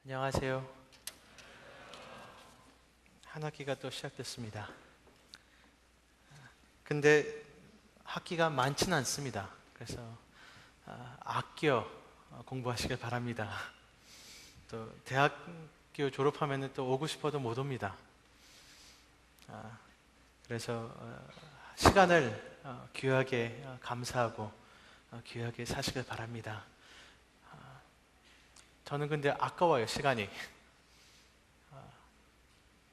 안녕하세요. 한 학기가 또 시작됐습니다. 근데 학기가 많지는 않습니다. 그래서 아껴 공부하시길 바랍니다. 또 대학교 졸업하면 또 오고 싶어도 못 옵니다. 그래서 시간을 귀하게 감사하고 귀하게 사시길 바랍니다. 저는 근데 아까워요, 시간이.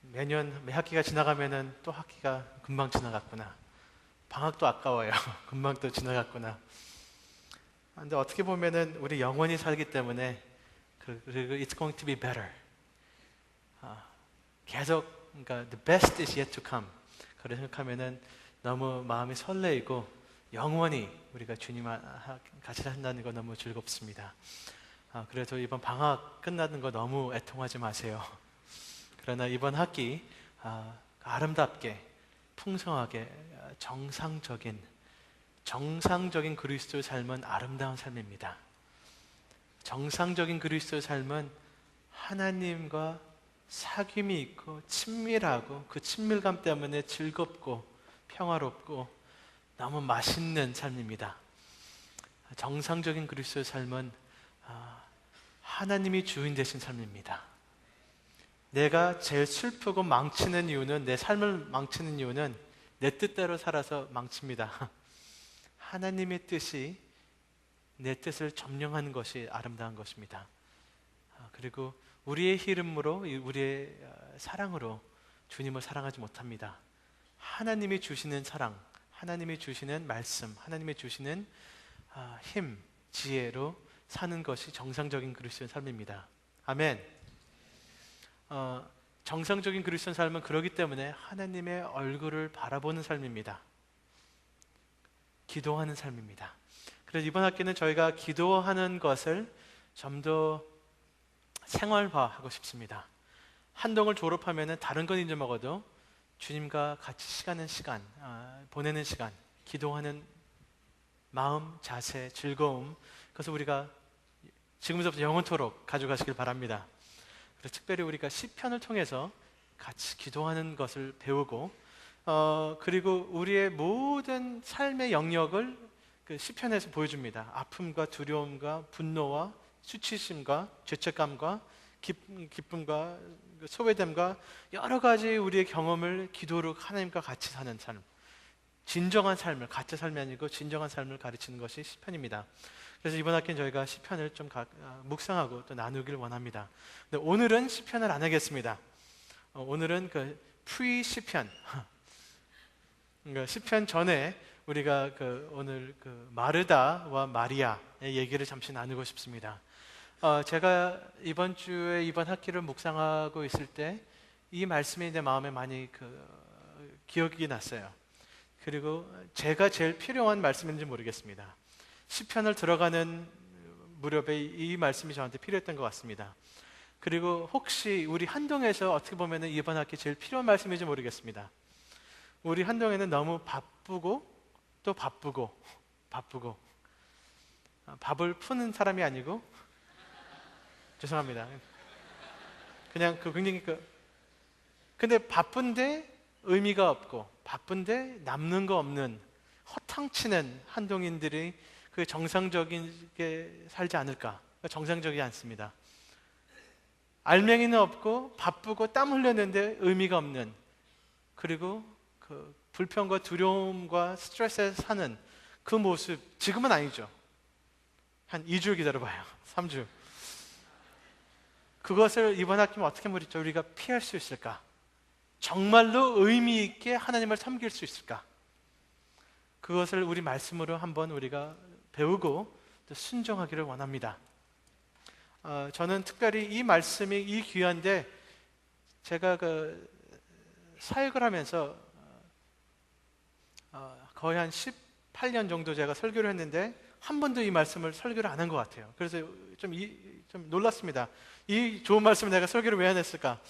매년 매 학기가 지나가면은 또 학기가 금방 지나갔구나. 방학도 아까워요. 금방 또 지나갔구나. 근데 어떻게 보면은 우리 영원히 살기 때문에 그리고 it's going to be better. 계속 그러니까 the best is yet to come. 그걸 생각하면은 너무 마음이 설레이고 영원히 우리가 주님과 같이 한다는 거 너무 즐겁습니다. 그래서 이번 방학 끝나는 거 너무 애통하지 마세요. 그러나 이번 학기 아름답게 풍성하게 정상적인 그리스도의 삶은 아름다운 삶입니다. 정상적인 그리스도의 삶은 하나님과 사귐이 있고 친밀하고 그 친밀감 때문에 즐겁고 평화롭고 너무 맛있는 삶입니다. 정상적인 그리스도의 삶은 하나님이 주인 되신 삶입니다. 내가 제일 슬프고 망치는 이유는, 내 삶을 망치는 이유는 내 뜻대로 살아서 망칩니다. 하나님의 뜻이 내 뜻을 점령하는 것이 아름다운 것입니다. 그리고 우리의 흐름으로, 우리의 사랑으로 주님을 사랑하지 못합니다. 하나님이 주시는 사랑, 하나님이 주시는 말씀, 하나님이 주시는 힘, 지혜로 사는 것이 정상적인 그리스도인 삶입니다. 아멘. 정상적인 그리스도인 삶은 그러기 때문에 하나님의 얼굴을 바라보는 삶입니다. 기도하는 삶입니다. 그래서 이번 학기는 저희가 기도하는 것을 좀 더 생활화하고 싶습니다. 한동을 졸업하면 다른 건 잊어먹어도 주님과 같이 보내는 시간, 기도하는 마음, 자세, 즐거움, 그것을 우리가 지금부터 영원토록 가져가시길 바랍니다. 그래서 특별히 우리가 시편을 통해서 같이 기도하는 것을 배우고 그리고 우리의 모든 삶의 영역을 그 시편에서 보여줍니다. 아픔과 두려움과 분노와 수치심과 죄책감과 기쁨과 소외됨과 여러 가지 우리의 경험을 기도로 하나님과 같이 사는 삶, 진정한 삶을, 가짜 삶이 아니고 진정한 삶을 가르치는 것이 시편입니다. 그래서 이번 학기는 저희가 시편을 좀 묵상하고 또 나누길 원합니다. 근데 오늘은 시편을 안 하겠습니다. 오늘은 그 프리 시편, 그러니까 시편 전에 우리가 오늘 마르다와 마리아의 얘기를 잠시 나누고 싶습니다. 제가 이번 주에 이번 학기를 묵상하고 있을 때 이 말씀이 내 마음에 많이 기억이 났어요. 그리고 제가 제일 필요한 말씀인지 모르겠습니다. 시편을 들어가는 무렵에 이 말씀이 저한테 필요했던 것 같습니다. 그리고 혹시 우리 한동에서 어떻게 보면 이번 학기 제일 필요한 말씀인지 모르겠습니다. 우리 한동에는 너무 바쁘고 또 바쁘고 밥을 푸는 사람이 아니고, 죄송합니다. 그냥 굉장히 근데 바쁜데 의미가 없고 바쁜데 남는 거 없는 허탕치는 한동인들이 정상적이게 살지 않을까? 정상적이지 않습니다. 알맹이는 없고 바쁘고 땀 흘렸는데 의미가 없는, 그리고 불평과 두려움과 스트레스에 사는 그 모습, 지금은 아니죠. 한 2주 기다려봐요. 3주. 그것을 이번 학기면 어떻게 우리가 피할 수 있을까? 정말로 의미 있게 하나님을 섬길 수 있을까? 그것을 우리 말씀으로 한번 우리가 배우고 또 순종하기를 원합니다. 저는 특별히 이 말씀이 이 귀한데, 제가 사역을 하면서 거의 한 18년 정도 제가 설교를 했는데 한 번도 이 말씀을 설교를 안 한 것 같아요. 그래서 좀 놀랐습니다. 이 좋은 말씀을 내가 설교를 왜 안 했을까?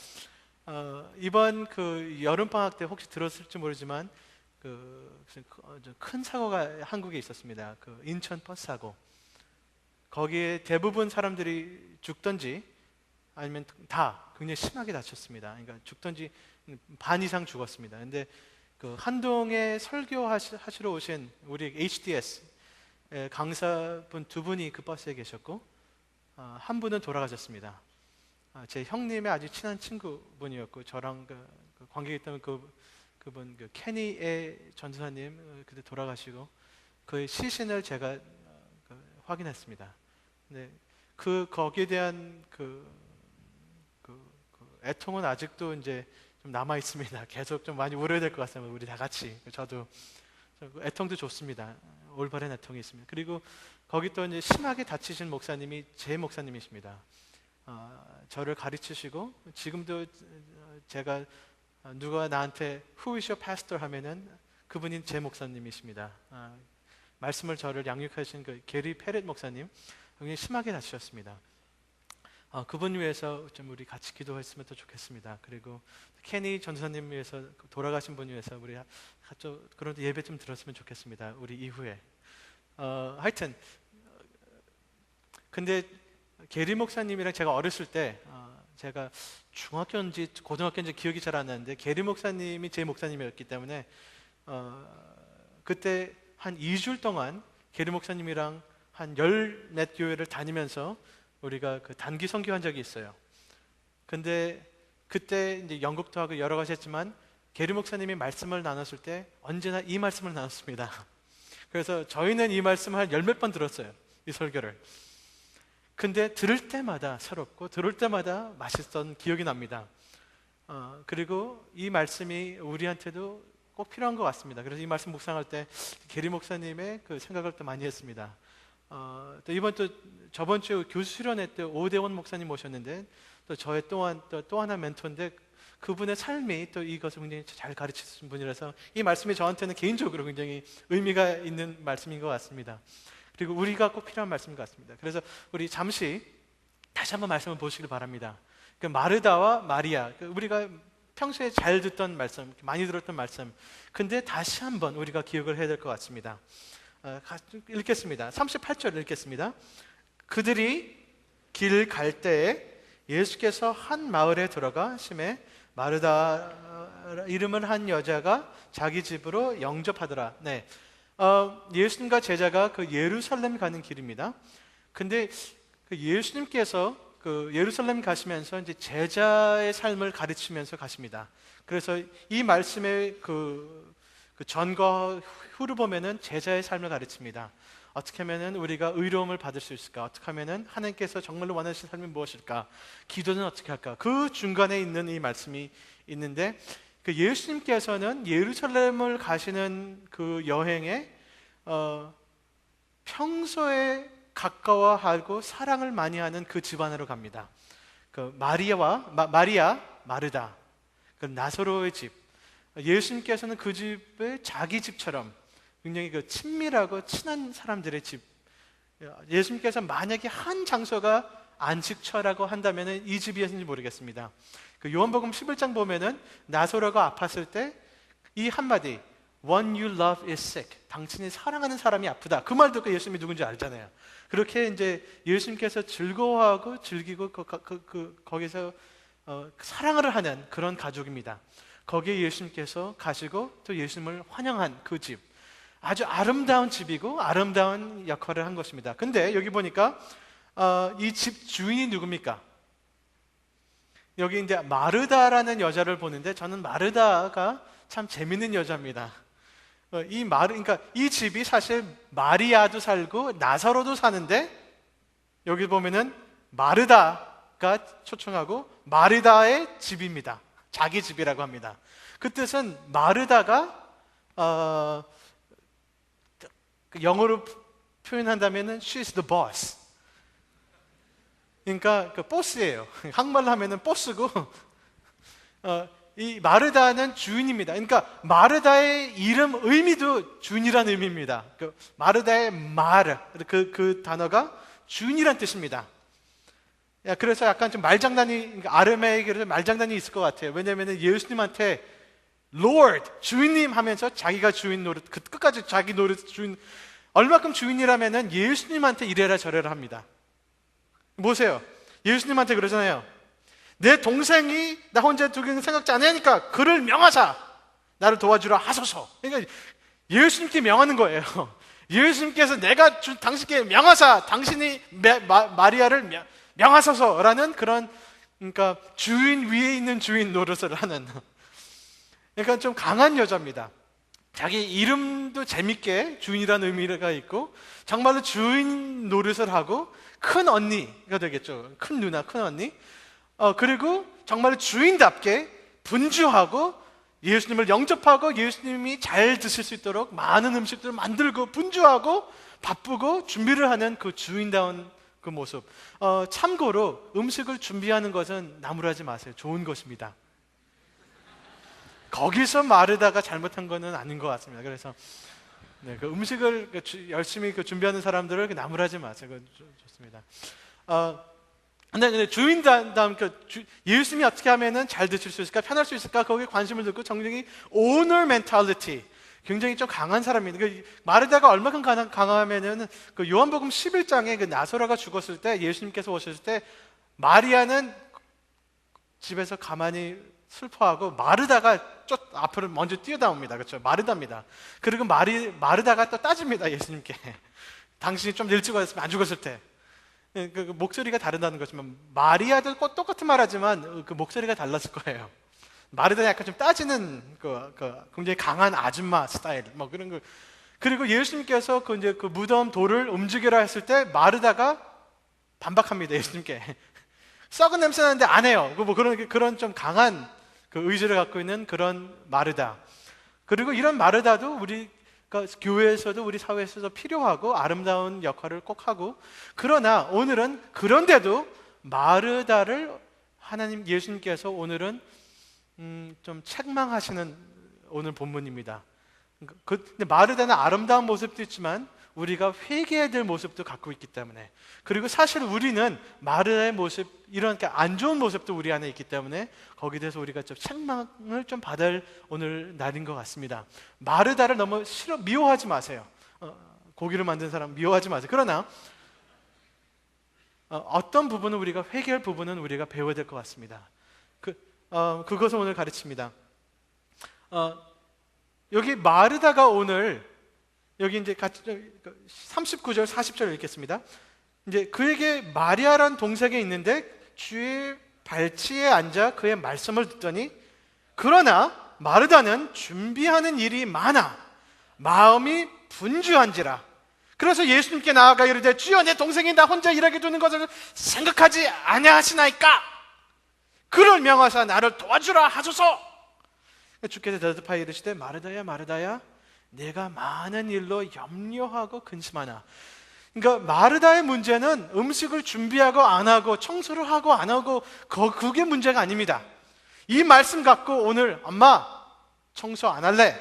이번 여름방학 때 혹시 들었을지 모르지만 큰 사고가 한국에 있었습니다. 인천 버스 사고. 거기에 대부분 사람들이 죽던지 아니면 다 굉장히 심하게 다쳤습니다. 그러니까 죽던지 반 이상 죽었습니다. 근데 그 한동에 설교하시러 오신 우리 HDS 강사분 두 분이 그 버스에 계셨고, 한 분은 돌아가셨습니다. 제 형님의 아주 친한 친구분이었고, 저랑 그 관계 있던 그분 케니의 전도사님 그때 돌아가시고, 그의 시신을 제가 확인했습니다. 근데 거기에 대한 애통은 아직도 이제 좀 남아 있습니다. 계속 좀 많이 울어야 될 것 같습니다. 우리 다 같이. 저도 애통도 좋습니다. 올바른 애통이 있습니다. 그리고 거기 또 이제 심하게 다치신 목사님이 제 목사님이십니다. 저를 가르치시고, 지금도 제가 누가 나한테 Who is your pastor 하면은 그분이 제 목사님이십니다. 말씀을 저를 양육하신 그 게리 페렛 목사님, 굉장히 심하게 다치셨습니다. 그분 위해서 좀 우리 같이 기도했으면 더 좋겠습니다. 그리고 케니 전도사님 위해서, 돌아가신 분 위해서 우리 그런 예배 좀 들었으면 좋겠습니다. 우리 이후에. 하여튼 근데 게리 목사님이랑 제가 어렸을 때, 제가 중학교인지 고등학교인지 기억이 잘 안 나는데, 게리 목사님이 제 목사님이었기 때문에 그때 한 2주일 동안 게리 목사님이랑 한 10몇 교회를 다니면서 우리가 그 단기 선교한 적이 있어요. 근데 그때 이제 연극도 하고 여러 가지 했지만, 게리 목사님이 말씀을 나눴을 때 언제나 이 말씀을 나눴습니다. 그래서 저희는 이 말씀을 한 10몇 번 들었어요, 이 설교를. 근데 들을 때마다 새롭고, 들을 때마다 맛있던 기억이 납니다. 그리고 이 말씀이 우리한테도 꼭 필요한 것 같습니다. 그래서 이 말씀 묵상할 때 게리 목사님의 그 생각을 또 많이 했습니다. 또 저번 주 교수 수련회 때 오대원 목사님 모셨는데, 또 저의 또 하나 멘토인데, 그분의 삶이 또 이것을 굉장히 잘 가르치신 분이라서 이 말씀이 저한테는 개인적으로 굉장히 의미가 있는 말씀인 것 같습니다. 그리고 우리가 꼭 필요한 말씀 같습니다. 그래서 우리 잠시 다시 한번 말씀을 보시길 바랍니다. 그 마르다와 마리아, 우리가 평소에 잘 듣던 말씀, 많이 들었던 말씀, 근데 다시 한번 우리가 기억을 해야 될 것 같습니다. 읽겠습니다. 38절 읽겠습니다. 그들이 길 갈 때에 예수께서 한 마을에 들어가 심해 마르다 이름을 한 여자가 자기 집으로 영접하더라. 네, 예수님과 제자가 그 예루살렘 가는 길입니다. 근데 그 예수님께서 그 예루살렘 가시면서 이제 제자의 삶을 가르치면서 가십니다. 그래서 이 말씀의 그 전과 후를 보면은 제자의 삶을 가르칩니다. 어떻게 하면은 우리가 의로움을 받을 수 있을까? 어떻게 하면은 하나님께서 정말로 원하시는 삶이 무엇일까? 기도는 어떻게 할까? 그 중간에 있는 이 말씀이 있는데, 그 예수님께서는 예루살렘을 가시는 그 여행에 평소에 가까워하고 사랑을 많이 하는 그 집안으로 갑니다. 그 마리아, 마르다, 그 나사로의 집. 예수님께서는 그 집을 자기 집처럼 굉장히 그 친밀하고 친한 사람들의 집. 예수님께서 만약에 한 장소가 안식처라고 한다면 이 집이었는지 모르겠습니다. 그 요한복음 11장 보면은 나사로가 아팠을 때 이 한마디, One you love is sick. 당신이 사랑하는 사람이 아프다. 그 말 듣고 예수님이 누군지 알잖아요. 그렇게 이제 예수님께서 즐거워하고 즐기고 거기서 사랑을 하는 그런 가족입니다. 거기에 예수님께서 가시고 또 예수님을 환영한 그 집, 아주 아름다운 집이고 아름다운 역할을 한 것입니다. 근데 여기 보니까 이 집 주인이 누굽니까? 여기 이제 마르다라는 여자를 보는데, 저는 마르다가 참 재밌는 여자입니다. 그러니까 이 집이 사실 마리아도 살고 나사로도 사는데, 여기 보면은 마르다가 초청하고 마르다의 집입니다. 자기 집이라고 합니다. 그 뜻은 마르다가 영어로 표현한다면은 she's the boss. 그러니까 그 보스예요. 한말로 하면은 보스고, 이 마르다는 주인입니다. 그러니까 마르다의 이름 의미도 주인이라는 의미입니다. 그 마르다의 마르, 그 단어가 주인이란 뜻입니다. 그래서 약간 좀 말장난이, 아르메이어로 말장난이 있을 것 같아요. 왜냐하면 예수님한테 Lord, 주인님 하면서 자기가 주인 노릇, 끝까지 자기 노릇 주인, 얼마큼 주인이라면은 예수님한테 이래라 저래라 합니다. 보세요. 예수님한테 그러잖아요. 내 동생이 나 혼자 두기는 생각지 않으니까 그를 명하사 나를 도와주라 하소서. 그러니까 예수님께 명하는 거예요. 예수님께서 내가 당신께 명하사 당신이 마리아를 명하소서라는 그런, 그러니까 주인 위에 있는 주인 노릇을 하는, 그러니까 좀 강한 여자입니다. 자기 이름도 재밌게 주인이라는 의미가 있고 정말로 주인 노릇을 하고 큰 언니가 되겠죠. 큰 누나, 큰 언니. 그리고 정말로 주인답게 분주하고 예수님을 영접하고 예수님이 잘 드실 수 있도록 많은 음식들을 만들고 분주하고 바쁘고 준비를 하는 그 주인다운 그 모습. 참고로 음식을 준비하는 것은 나무라지 마세요. 좋은 것입니다. 거기서 마르다가 잘못한 거는 아닌 것 같습니다. 그래서 네, 그 음식을 열심히 준비하는 사람들을 나무라지 마세요. 좋습니다. 근데 주인다움, 예수님이 어떻게 하면은 잘 드실 수 있을까, 편할 수 있을까, 거기에 관심을 두고 정정이 오너 멘탈리티, 굉장히 좀 강한 사람입니다. 마르다가 얼마큼 강하면은 그 요한복음 11장에 그 나소라가 죽었을 때 예수님께서 오셨을 때 마리아는 집에서 가만히 슬퍼하고 마르다가 쫓 앞으로 먼저 뛰어나옵니다. 그렇죠? 마르다입니다. 그리고 마르다가 또 따집니다. 예수님께. 당신이 좀 일찍 왔으면 안 죽었을 때. 그 목소리가 다르다는 거지만 마리아도 똑같은 말하지만 그 목소리가 달랐을 거예요. 마르다는 약간 좀 따지는 굉장히 강한 아줌마 스타일 뭐 그런 거. 그리고 예수님께서 이제 그 무덤 돌을 움직이라 했을 때 마르다가 반박합니다. 예수님께. 썩은 냄새 나는데 안 해요. 뭐 그런 좀 강한 그 의지를 갖고 있는 그런 마르다. 그리고 이런 마르다도 우리 교회에서도 우리 사회에서도 필요하고 아름다운 역할을 꼭 하고, 그러나 오늘은 그런데도 마르다를 하나님 예수님께서 오늘은 좀 책망하시는 오늘 본문입니다. 근데 마르다는 아름다운 모습도 있지만 우리가 회개해야 될 모습도 갖고 있기 때문에, 그리고 사실 우리는 마르다의 모습, 이런 안 좋은 모습도 우리 안에 있기 때문에 거기에 대해서 우리가 좀 책망을 좀 받을 오늘 날인 것 같습니다. 마르다를 너무 미워하지 마세요. 고기를 만든 사람 미워하지 마세요. 그러나 어떤 부분은 우리가 회개할 부분은 우리가 배워야 될 것 같습니다. 그것을 오늘 가르칩니다. 여기 마르다가 오늘 여기 이제 같이 39절 40절 읽겠습니다. 이제 그에게 마리아란 동생이 있는데 주의 발치에 앉아 그의 말씀을 듣더니, 그러나 마르다는 준비하는 일이 많아 마음이 분주한지라. 그래서 예수님께 나아가 이르되 주여 내 동생이 나 혼자 일하게 두는 것을 생각하지 아니하시나이까? 그를 명하사 나를 도와주라 하소서. 주께서 대답하여 이르시되 마르다야 마르다야 내가 많은 일로 염려하고 근심하나. 그러니까 마르다의 문제는 음식을 준비하고 안 하고 청소를 하고 안 하고 그게 문제가 아닙니다. 이 말씀 갖고 오늘 엄마 청소 안 할래,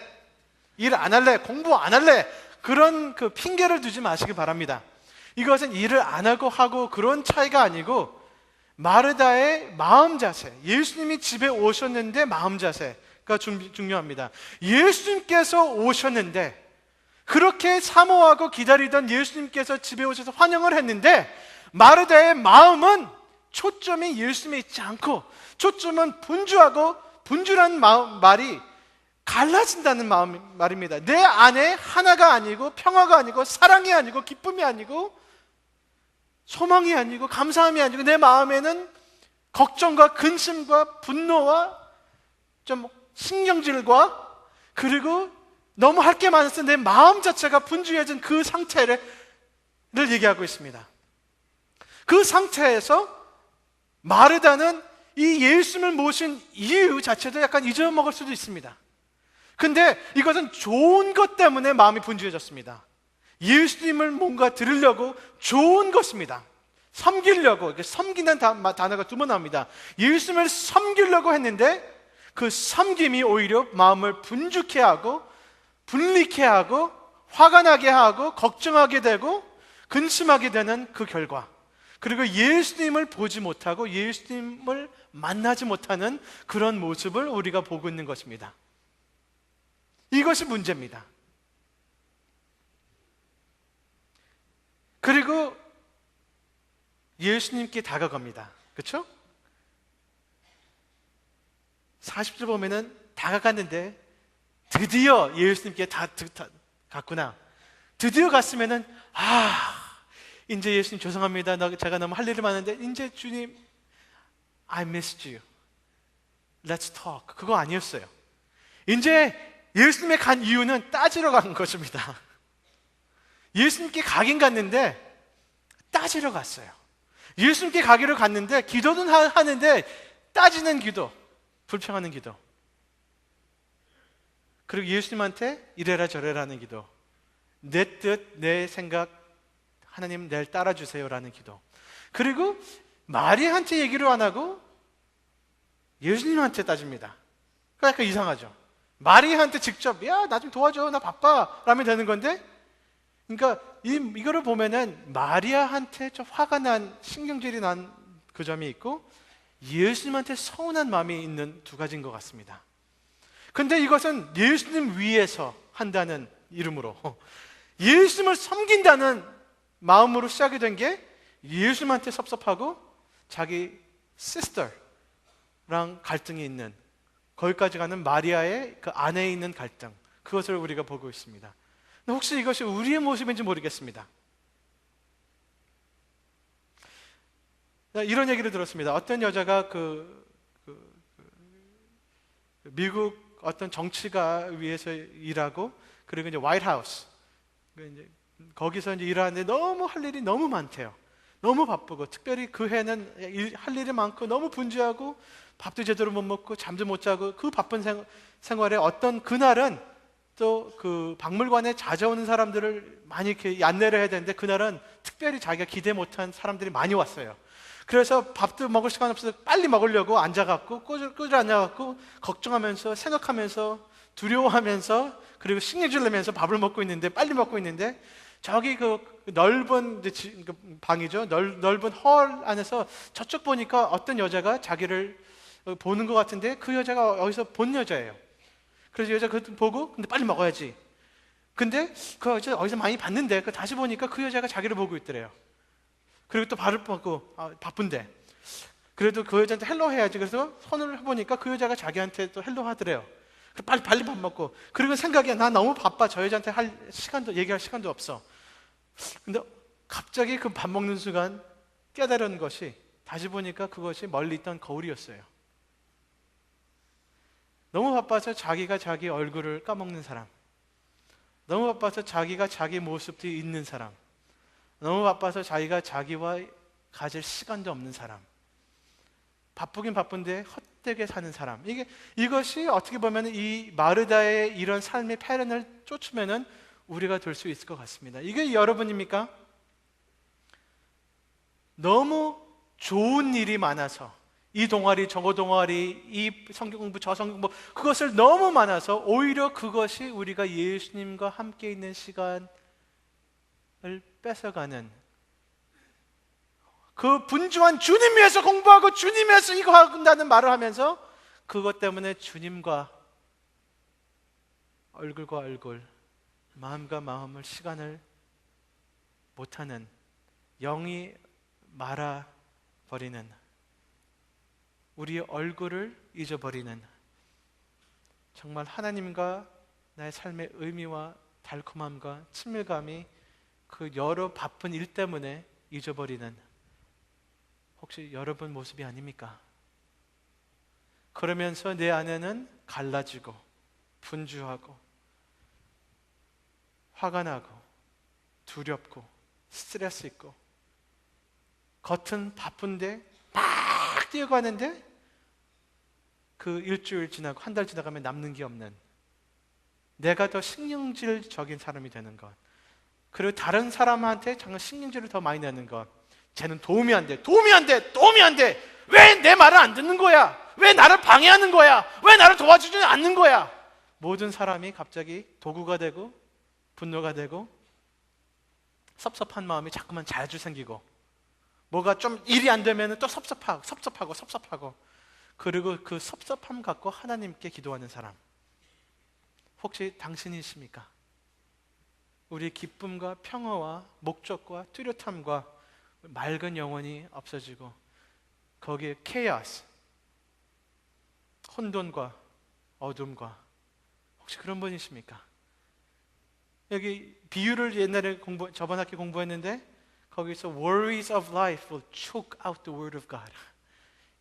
일 안 할래, 공부 안 할래, 그런 핑계를 두지 마시기 바랍니다. 이것은 일을 안 하고 그런 차이가 아니고 마르다의 마음 자세, 예수님이 집에 오셨는데 마음 자세가 중요합니다. 예수님께서 오셨는데, 그렇게 사모하고 기다리던 예수님께서 집에 오셔서 환영을 했는데 마르다의 마음은 초점이 예수님에 있지 않고 초점은 분주한 말이 갈라진다는 말입니다. 내 안에 하나가 아니고 평화가 아니고 사랑이 아니고 기쁨이 아니고 소망이 아니고 감사함이 아니고 내 마음에는 걱정과 근심과 분노와 좀 신경질과 그리고 너무 할 게 많아서 내 마음 자체가 분주해진 그 상태를 얘기하고 있습니다. 그 상태에서 마르다는 이 예수님을 모신 이유 자체도 약간 잊어먹을 수도 있습니다. 근데 이것은 좋은 것 때문에 마음이 분주해졌습니다. 예수님을 뭔가 들으려고 좋은 것입니다. 섬기려고, 섬기는 단어가 두 번 나옵니다. 예수님을 섬기려고 했는데 그 섬김이 오히려 마음을 분주케 하고 분리케 하고 화가 나게 하고 걱정하게 되고 근심하게 되는 그 결과, 그리고 예수님을 보지 못하고 예수님을 만나지 못하는 그런 모습을 우리가 보고 있는 것입니다. 이것이 문제입니다. 그리고 예수님께 다가갑니다. 그렇죠? 40절 보면은 다가갔는데 드디어 예수님께 다 갔구나. 드디어 갔으면은 이제 예수님 죄송합니다. 제가 너무 할 일이 많은데 이제 주님 I missed you. Let's talk. 그거 아니었어요. 이제 예수님에 간 이유는 따지러 간 것입니다. 예수님께 가긴 갔는데 따지러 갔어요. 예수님께 가기로 갔는데 기도는 하는데 따지는 기도, 불평하는 기도. 그리고 예수님한테 이래라 저래라 하는 기도. 내 뜻, 내 생각 하나님 날 따라주세요라는 기도. 그리고 마리아한테 얘기를 안 하고 예수님한테 따집니다. 그러니까 이상하죠. 마리아한테 직접 야, 나 좀 도와줘. 나 바빠. 라면 되는 건데 그러니까 이거를 보면은 마리아한테 좀 화가 난 신경질이 난 그 점이 있고 예수님한테 서운한 마음이 있는 두 가지인 것 같습니다. 근데 이것은 예수님 위에서 한다는 이름으로 예수님을 섬긴다는 마음으로 시작이 된 게 예수님한테 섭섭하고 자기 시스터랑 갈등이 있는 거기까지 가는 마리아의 그 안에 있는 갈등, 그것을 우리가 보고 있습니다. 근데 혹시 이것이 우리의 모습인지 모르겠습니다. 이런 얘기를 들었습니다. 어떤 여자가 미국 어떤 정치가 위해서 일하고 그리고 이제 화이트하우스 거기서 이제 일하는데 너무 할 일이 너무 많대요. 너무 바쁘고 특별히 그 해는 할 일이 많고 너무 분주하고 밥도 제대로 못 먹고 잠도 못 자고 그 바쁜 생활에 어떤 그날은 또 그 박물관에 찾아오는 사람들을 많이 이렇게 안내를 해야 되는데 그날은 특별히 자기가 기대 못한 사람들이 많이 왔어요. 그래서 밥도 먹을 시간 없어서 빨리 먹으려고 앉아갖고 꾸줄 앉아갖고 걱정하면서 생각하면서 두려워하면서 그리고 식량줄 내면서 밥을 먹고 있는데 빨리 먹고 있는데 저기 그 넓은 방이죠. 넓은 홀 안에서 저쪽 보니까 어떤 여자가 자기를 보는 것 같은데 그 여자가 어디서 본 여자예요. 그래서 여자 그거 보고 근데 빨리 먹어야지. 근데 그 여자 어디서 많이 봤는데 그 다시 보니까 그 여자가 자기를 보고 있더래요. 그리고 또 발을 뻗고 바쁜데 그래도 그 여자한테 헬로 해야지. 그래서 손을 해보니까 그 여자가 자기한테 또 헬로 하더래요. 빨리 밥 먹고 그리고 생각이 나 너무 바빠. 저 여자한테 얘기할 시간도 없어. 근데 갑자기 그 밥 먹는 순간 깨달은 것이 다시 보니까 그것이 멀리 있던 거울이었어요. 너무 바빠서 자기가 자기 얼굴을 까먹는 사람, 너무 바빠서 자기가 자기 모습도 있는 사람, 너무 바빠서 자기가 자기와 가질 시간도 없는 사람, 바쁘긴 바쁜데 헛되게 사는 사람. 이것이 어떻게 보면 이 마르다의 이런 삶의 패턴을 쫓으면은 우리가 될 수 있을 것 같습니다. 이게 여러분입니까? 너무 좋은 일이 많아서 이 동아리 저거 동아리 이 성경 공부 저 성경 공부 그것을 너무 많아서 오히려 그것이 우리가 예수님과 함께 있는 시간을 뺏어가는 그 분주한 주님 위해서 공부하고 주님 위해서 이거 한다는 말을 하면서 그것 때문에 주님과 얼굴과 얼굴 마음과 마음을 시간을 못하는 영이 말아버리는 우리의 얼굴을 잊어버리는 정말 하나님과 나의 삶의 의미와 달콤함과 친밀감이 그 여러 바쁜 일 때문에 잊어버리는 혹시 여러분 모습이 아닙니까? 그러면서 내 안에는 갈라지고 분주하고 화가 나고 두렵고 스트레스 있고 겉은 바쁜데 막 뛰어가는데 그 일주일 지나고 한 달 지나가면 남는 게 없는 내가 더 신경질적인 사람이 되는 것, 그리고 다른 사람한테 정말 신경질을 더 많이 내는 것. 쟤는 도움이 안 돼. 왜 내 말을 안 듣는 거야? 왜 나를 방해하는 거야? 왜 나를 도와주지 않는 거야? 모든 사람이 갑자기 도구가 되고 분노가 되고 섭섭한 마음이 자꾸만 자주 생기고 뭐가 좀 일이 안 되면 또 섭섭하고 그리고 그 섭섭함 갖고 하나님께 기도하는 사람 혹시 당신이십니까? 우리 기쁨과 평화와 목적과 뚜렷함과 맑은 영혼이 없어지고 거기에 케이오스, 혼돈과 어둠과, 혹시 그런 분이십니까? 여기 비유를 옛날에 저번 학기 공부했는데 거기서 worries of life will choke out the word of God.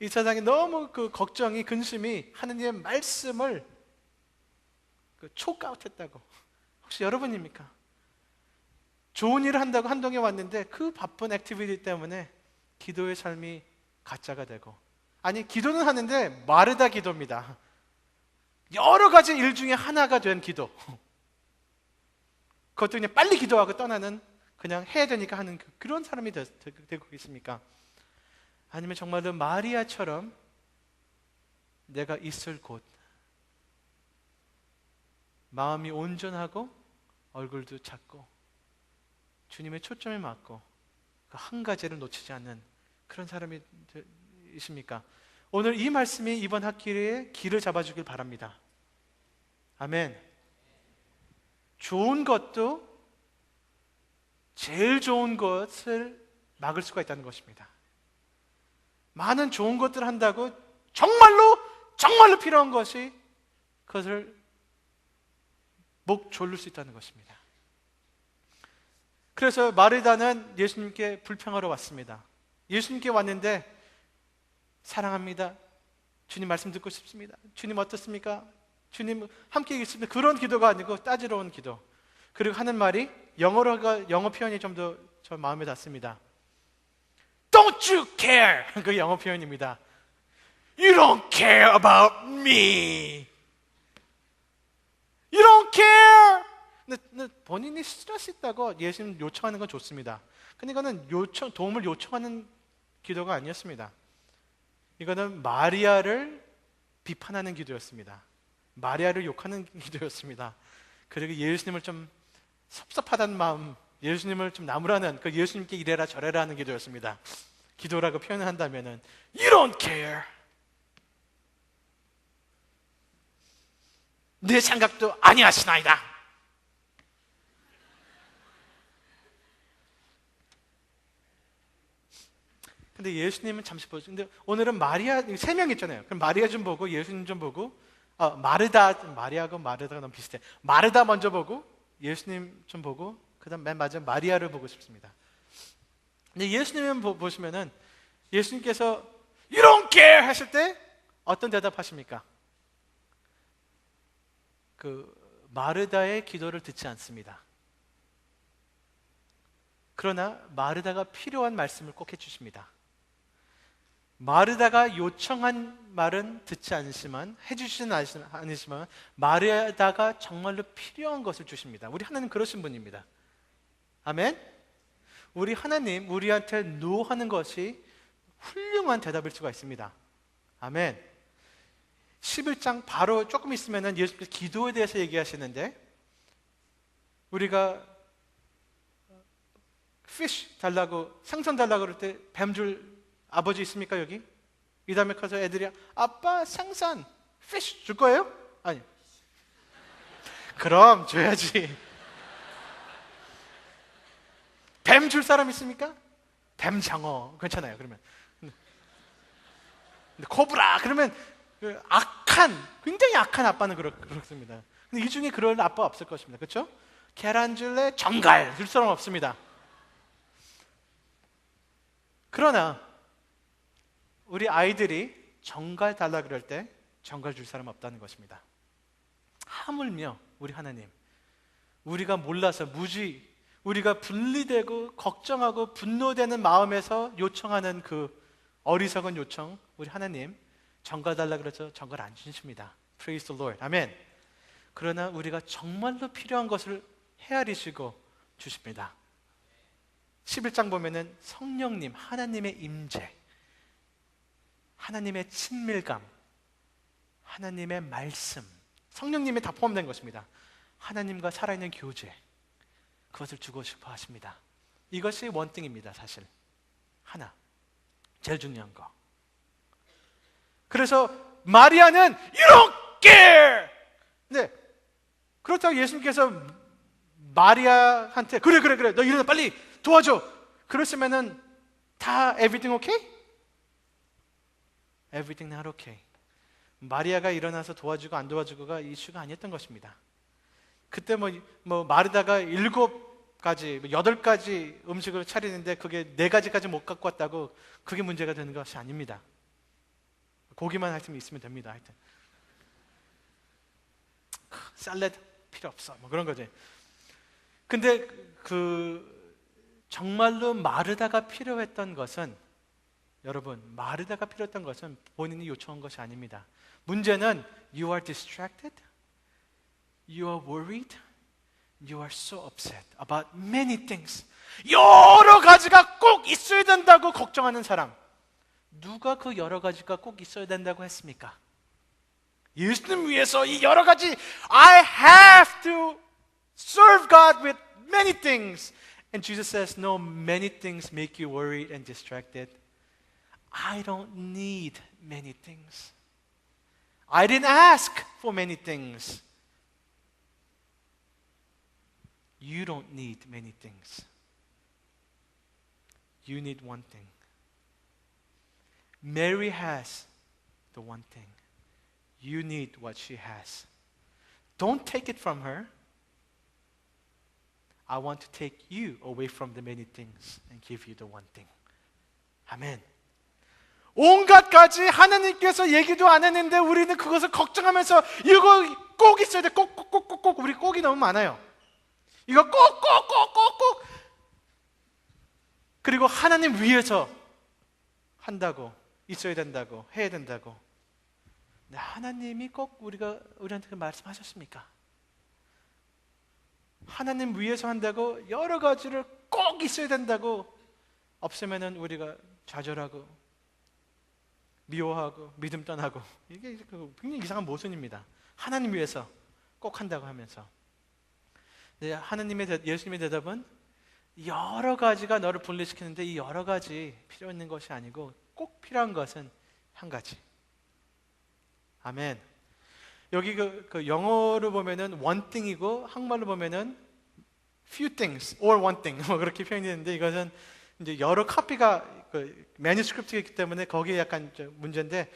이 세상에 너무 그 걱정이, 근심이 하느님의 말씀을 choke out 했다고. 혹시 여러분입니까? 좋은 일을 한다고 한동에 왔는데 그 바쁜 액티비티 때문에 기도의 삶이 가짜가 되고, 아니 기도는 하는데 마르다 기도입니다. 여러 가지 일 중에 하나가 된 기도. 그것도 그냥 빨리 기도하고 떠나는, 그냥 해야 되니까 하는 그런 사람이 되고 있습니까? 아니면 정말로 마리아처럼 내가 있을 곳, 마음이 온전하고 얼굴도 작고 주님의 초점에 맞고 그 한 가지를 놓치지 않는 그런 사람이 있습니까? 오늘 이 말씀이 이번 학기에 길을 잡아주길 바랍니다. 아멘. 좋은 것도 제일 좋은 것을 막을 수가 있다는 것입니다. 많은 좋은 것들을 한다고 정말로 필요한 것이 그것을 목 졸를 수 있다는 것입니다. 그래서 마르다는 예수님께 불평하러 왔습니다. 예수님께 왔는데 사랑합니다. 주님 말씀 듣고 싶습니다. 주님 어떻습니까? 주님 함께 있습니다. 그런 기도가 아니고 따지러 온 기도. 그리고 하는 말이 영어 표현이 좀 더 저 마음에 닿습니다. Don't you care? 그 영어 표현입니다. You don't care about me. You don't care. 근데 본인이 스트레스 있다고 예수님 요청하는 건 좋습니다. 근데 이거는 도움을 요청하는 기도가 아니었습니다. 이거는 마리아를 비판하는 기도였습니다. 마리아를 욕하는 기도였습니다. 그리고 예수님을 좀 섭섭하다는 마음, 예수님을 좀 나무라는, 그 예수님께 이래라 저래라 하는 기도였습니다. 기도라고 표현을 한다면은 You don't care. 내 생각도 아니하시나이다. 근데 예수님은 잠시 보죠. 근데 오늘은 마리아, 3명 있잖아요. 그럼 마리아 좀 보고 예수님 좀 보고, 마리아하고 마르다가 너무 비슷해. 마르다 먼저 보고 예수님 좀 보고, 그 다음 맨 마지막 마리아를 보고 싶습니다. 근데 예수님은 보시면은 예수님께서 You don't care 하실 때 어떤 대답하십니까? 그 마르다의 기도를 듣지 않습니다. 그러나 마르다가 필요한 말씀을 꼭 해주십니다. 마르다가 요청한 말은 듣지 않으시지만, 해주시진 않으시지만 마르다가 정말로 필요한 것을 주십니다. 우리 하나님 그러신 분입니다. 아멘. 우리 하나님 우리한테 노하는 것이 훌륭한 대답일 수가 있습니다. 아멘. 11장 바로 조금 있으면 예수님께서 기도에 대해서 얘기하시는데, 우리가 fish 달라고, 생선 달라고 그럴 때 뱀 줄 아버지 있습니까 여기? 이 다음에 커서 애들이 아빠 생선 fish 줄 거예요? 아니. 그럼 줘야지. 뱀 줄 사람 있습니까? 뱀 장어 괜찮아요. 그러면 근데 코브라 그러면 굉장히 악한 아빠는 그렇습니다. 근데 이 중에 그런 아빠 없을 것입니다. 그렇죠? 계란 줄래? 정갈 줄 사람 없습니다. 그러나 우리 아이들이 정갈 달라 그럴 때 정갈 줄 사람 없다는 것입니다. 하물며 우리 하나님, 우리가 몰라서 우리가 분리되고 걱정하고 분노되는 마음에서 요청하는 그 어리석은 요청, 우리 하나님 정갈 달라 그래서 정갈 안 주십니다. Praise the Lord. 아멘. 그러나 우리가 정말로 필요한 것을 헤아리시고 주십니다. 11장 보면은 성령님, 하나님의 임재, 하나님의 친밀감, 하나님의 말씀, 성령님이 다 포함된 것입니다. 하나님과 살아있는 교제, 그것을 주고 싶어 하십니다. 이것이 원띵입니다. 사실 하나, 제일 중요한 거. 그래서 마리아는 이렇게, 네, 그렇다고 예수님께서 마리아한테 그래 너 일어나 빨리 도와줘 그랬으면은 다 everything okay? Everything not okay. 마리아가 일어나서 도와주고 안 도와주고가 이슈가 아니었던 것입니다. 그때 마르다가 7가지, 8가지 음식을 차리는데 그게 4가지까지 못 갖고 왔다고 그게 문제가 되는 것이 아닙니다. 고기만 하여튼 있으면 됩니다. 하여튼 샐러드 필요 없어, 그런 거지. 근데 정말로 마르다가 필요했던 것은, 여러분, 마르다가 필요했던 것은 본인이 요청한 것이 아닙니다. 문제는 you are distracted, you are worried, you are so upset about many things. 여러 가지가 꼭 있어야 된다고 걱정하는 사람. 누가 그 여러 가지가 꼭 있어야 된다고 했습니까? 예수님 위해서 이 여러 가지, I have to serve God with many things. And Jesus says, no, many things make you worried and distracted. I don't need many things. I didn't ask for many things. You don't need many things. You need one thing. Mary has the one thing. You need what she has. Don't take it from her. I want to take you away from the many things and give you the one thing. 아멘. 온갖 가지 하나님께서 얘기도 안 했는데 우리는 그것을 걱정하면서 이거 꼭 있어야 돼. 꼭. 우리 꼭이 너무 많아요. 이거 꼭. 그리고 하나님 위해서 한다고, 있어야 된다고, 해야 된다고. 근데 하나님이 꼭 우리한테 그 말씀하셨습니까? 하나님 위해서 한다고 여러 가지를 꼭 있어야 된다고 없으면은 우리가 좌절하고 미워하고 믿음 떠나고, 이게 굉장히 이상한 모순입니다. 하나님 위해서 꼭 한다고 하면서. 네, 예수님의 대답은 여러 가지가 너를 분리시키는데 이 여러 가지 필요 있는 것이 아니고 꼭 필요한 것은 한 가지. 아멘. 여기 그 영어로 보면은 one thing이고 한국말로 보면은 few things or one thing 그렇게 표현이 되는데, 이것은 이제 여러 카피가 매뉴스크립트이기 때문에 거기에 약간 문제인데,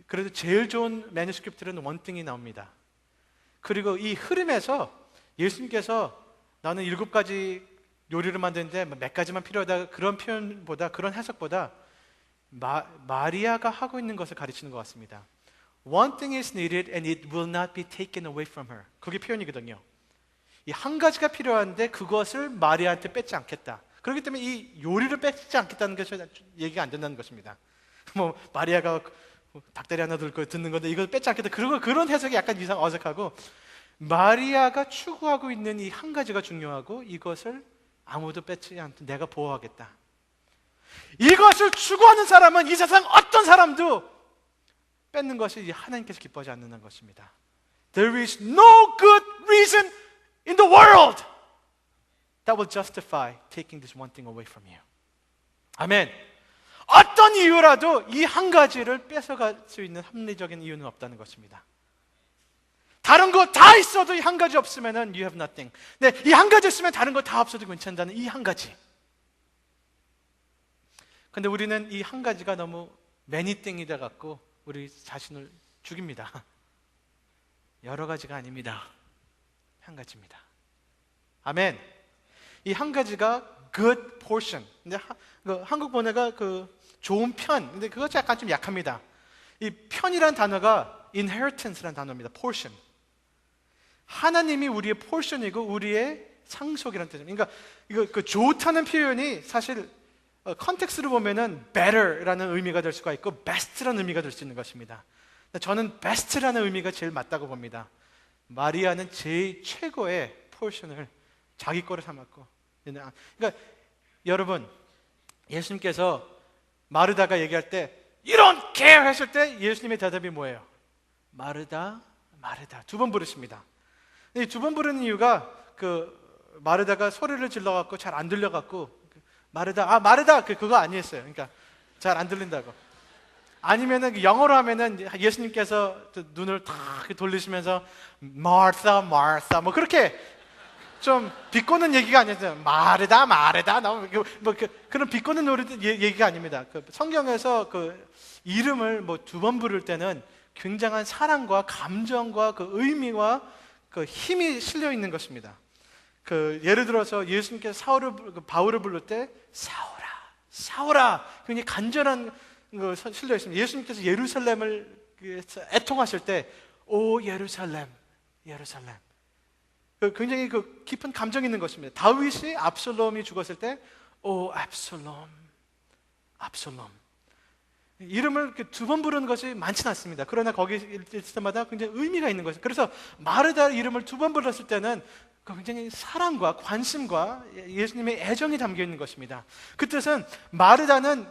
그래도 제일 좋은 매뉴스크립트는 one thing이 나옵니다. 그리고 이 흐름에서 예수님께서 나는 7가지 요리를 만드는데 몇 가지만 필요하다, 그런 표현보다, 그런 해석보다 마리아가 하고 있는 것을 가르치는 것 같습니다. One thing is needed and it will not be taken away from her. 그게 표현이거든요. 이 한 가지가 필요한데 그것을 마리아한테 뺏지 않겠다. 그렇기 때문에 이 요리를 뺏지 않겠다는 것이 얘기가 안 된다는 것입니다. 마리아가 닭다리 하나 들고 듣는 건데 이걸 뺏지 않겠다. 그리고 그런 해석이 약간 어색하고, 마리아가 추구하고 있는 이 한 가지가 중요하고 이것을 아무도 뺏지 않고 내가 보호하겠다. 이것을 추구하는 사람은 이 세상 어떤 사람도 뺏는 것이 하나님께서 기뻐하지 않는 것입니다. There is no good reason in the world that will justify taking this one thing away from you. 아멘. 어떤 이유라도 이 한 가지를 뺏어갈 수 있는 합리적인 이유는 없다는 것입니다. 다른 거 다 있어도 이 한 가지 없으면은 you have nothing. 네, 이 한 가지 있으면 다른 거 다 없어도 괜찮다는 이 한 가지. 근데 우리는 이 한 가지가 너무 many thing이 돼 갖고 우리 자신을 죽입니다. 여러 가지가 아닙니다. 한 가지입니다. 아멘. 이 한 가지가 good portion. 근데 한국 번역가 좋은 편. 근데 그것이 약간 좀 약합니다. 이 편이란 단어가 inheritance라는 단어입니다. portion. 하나님이 우리의 portion이고 우리의 상속이라는 뜻입니다. 그러니까 이거 좋다는 표현이 사실 컨텍스트로 보면은 better라는 의미가 될 수가 있고 best라는 의미가 될 수 있는 것입니다. 저는 best라는 의미가 제일 맞다고 봅니다. 마리아는 제일 최고의 포션을 자기 거를 삼았고, 그러니까 여러분, 예수님께서 마르다가 얘기할 때 이렇게 했을 때 예수님의 대답이 뭐예요? 마르다, 마르다. 2번 부르십니다. 이 2번 부르는 이유가 마르다가 소리를 질러갖고 잘 안 들려갖고 마르다 그거 아니었어요. 그러니까 잘 안 들린다고. 아니면은 영어로 하면은 예수님께서 눈을 탁 돌리시면서 마르타 뭐 그렇게 좀 비꼬는 얘기가 아니었어요. 마르다 너무 그런 비꼬는 얘기가 아닙니다. 성경에서 이름을 뭐 두 번 부를 때는 굉장한 사랑과 감정과 그 의미와 그 힘이 실려 있는 것입니다. 그 예를 들어서 예수님께서 바울을 부를 때 사울아, 사울아, 굉장히 간절한 거 실려 있습니다. 예수님께서 예루살렘을 애통하실 때 오 예루살렘, 예루살렘. 굉장히 그 깊은 감정이 있는 것입니다. 다윗이 압살롬이 죽었을 때 오 압살롬, 압살롬. 이름을 두 번 부르는 것이 많지는 않습니다. 그러나 거기 있을 때마다 굉장히 의미가 있는 것이죠. 그래서 마르다 이름을 두 번 불렀을 때는 굉장히 사랑과 관심과 예수님의 애정이 담겨 있는 것입니다. 그 뜻은 마르다는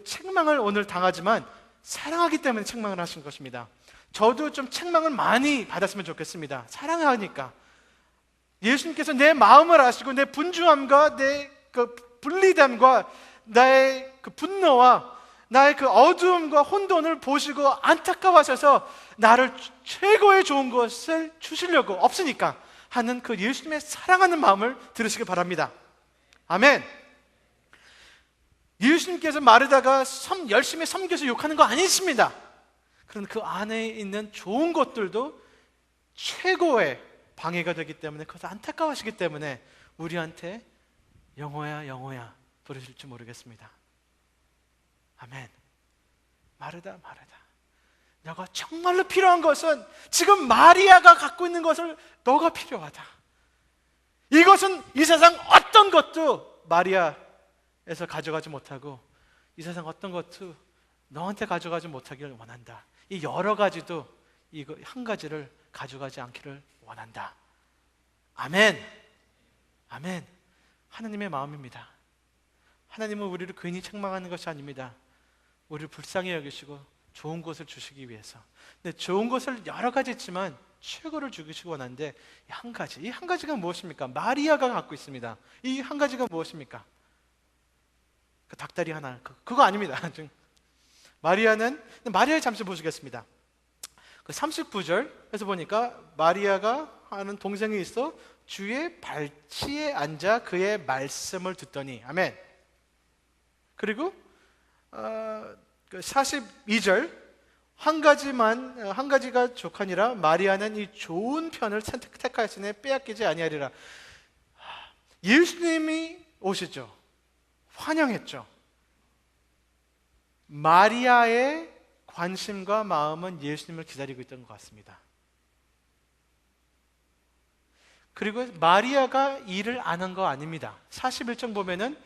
책망을 오늘 당하지만 사랑하기 때문에 책망을 하신 것입니다. 저도 좀 책망을 많이 받았으면 좋겠습니다. 사랑하니까. 예수님께서 내 마음을 아시고 내 분주함과 내 그 분리됨과 나의 그 분노와 나의 그 어두움과 혼돈을 보시고 안타까워하셔서 나를 최고의 좋은 것을 주시려고 없으니까 하는 그 예수님의 사랑하는 마음을 들으시기 바랍니다. 아멘. 예수님께서 마르다가 열심히 섬겨서 욕하는 거 아니십니다. 그런데 그 안에 있는 좋은 것들도 최고의 방해가 되기 때문에 그것을 안타까워하시기 때문에 우리한테 영호야 영호야 부르실지 모르겠습니다. 아멘. 마르다 마르다, 너가 정말로 필요한 것은 지금 마리아가 갖고 있는 것을 너가 필요하다. 이것은 이 세상 어떤 것도 마리아에서 가져가지 못하고 이 세상 어떤 것도 너한테 가져가지 못하기를 원한다. 이 여러 가지도 이거 한 가지를 가져가지 않기를 원한다. 아멘. 아멘. 하나님의 마음입니다. 하나님은 우리를 괜히 책망하는 것이 아닙니다. 우리를 불쌍히 여기시고 좋은 것을 주시기 위해서. 근데 좋은 것을 여러 가지 있지만 최고를 주시기 원하는데 이 한 가지가 무엇입니까? 마리아가 갖고 있습니다. 이 한 가지가 무엇입니까? 그 닭다리 하나, 그거 아닙니다. 마리아의 잠시 보시겠습니다. 그 39절에서 보니까 마리아가 하는 동생이 있어 주의 발치에 앉아 그의 말씀을 듣더니, 아멘. 그리고 42절, 한 가지가 족하니라 마리아는 이 좋은 편을 택하였으니 빼앗기지 아니하리라. 예수님이 오시죠. 환영했죠. 마리아의 관심과 마음은 예수님을 기다리고 있던 것 같습니다. 그리고 마리아가 일을 안 한 거 아닙니다. 41장 보면은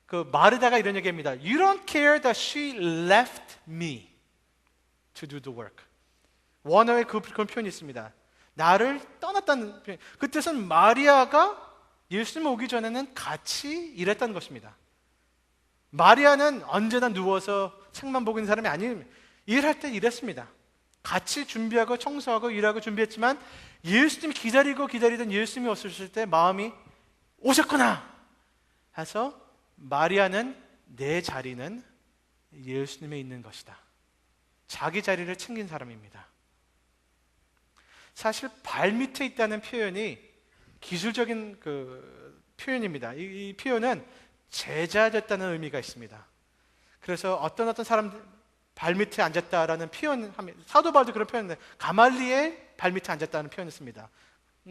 그 마르다가 이런 얘기합니다. You don't care that she left me to do the work. 원어에 그런 표현이 있습니다. 나를 떠났다는 표현. 그 뜻은 마리아가 예수님 오기 전에는 같이 일했다는 것입니다. 마리아는 언제나 누워서 책만 보고 있는 사람이 아니에요. 일할 때 일했습니다. 같이 준비하고 청소하고 일하고 준비했지만 예수님이 기다리던 예수님이 오셨을 때 마음이 오셨구나 해서 마리아는 내 자리는 예수님에 있는 것이다. 자기 자리를 챙긴 사람입니다. 사실 발 밑에 있다는 표현이 기술적인 그 표현입니다. 이 표현은 제자됐다는 의미가 있습니다. 그래서 어떤 사람 발 밑에 앉았다라는 표현, 사도 바울도 그런 표현인데 가말리엘 발 밑에 앉았다는 표현을 씁니다.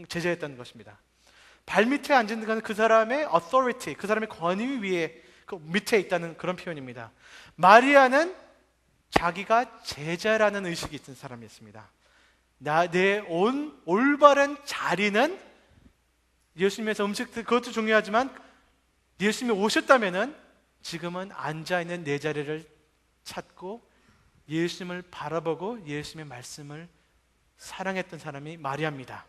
제자였다는 것입니다. 발 밑에 앉은 것은 그 사람의 authority, 그 사람의 권위 위에 그 밑에 있다는 그런 표현입니다. 마리아는 자기가 제자라는 의식이 있는 사람이었습니다. 내 올바른 자리는 예수님에서 음식 그것도 중요하지만 예수님이 오셨다면은 지금은 앉아있는 내 자리를 찾고 예수님을 바라보고 예수님의 말씀을 사랑했던 사람이 마리아입니다.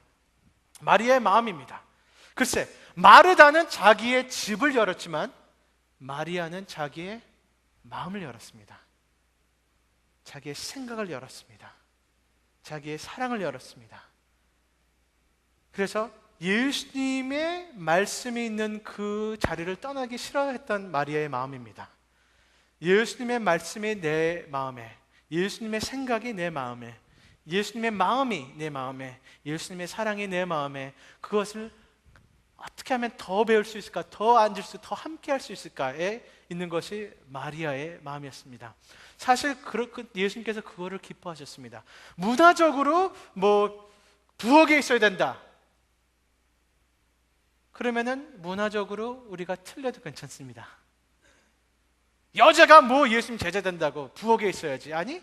마리아의 마음입니다. 글쎄, 마르다는 자기의 집을 열었지만 마리아는 자기의 마음을 열었습니다. 자기의 생각을 열었습니다. 자기의 사랑을 열었습니다. 그래서 예수님의 말씀이 있는 그 자리를 떠나기 싫어했던 마리아의 마음입니다. 예수님의 말씀이 내 마음에, 예수님의 생각이 내 마음에, 예수님의 마음이 내 마음에, 예수님의 사랑이 내 마음에, 그것을 어떻게 하면 더 배울 수 있을까, 더 함께 할 수 있을까에 있는 것이 마리아의 마음이었습니다. 사실 예수님께서 그거를 기뻐하셨습니다. 문화적으로 뭐 부엌에 있어야 된다. 그러면은 문화적으로 우리가 틀려도 괜찮습니다. 여자가 뭐 예수님 제자 된다고 부엌에 있어야지. 아니?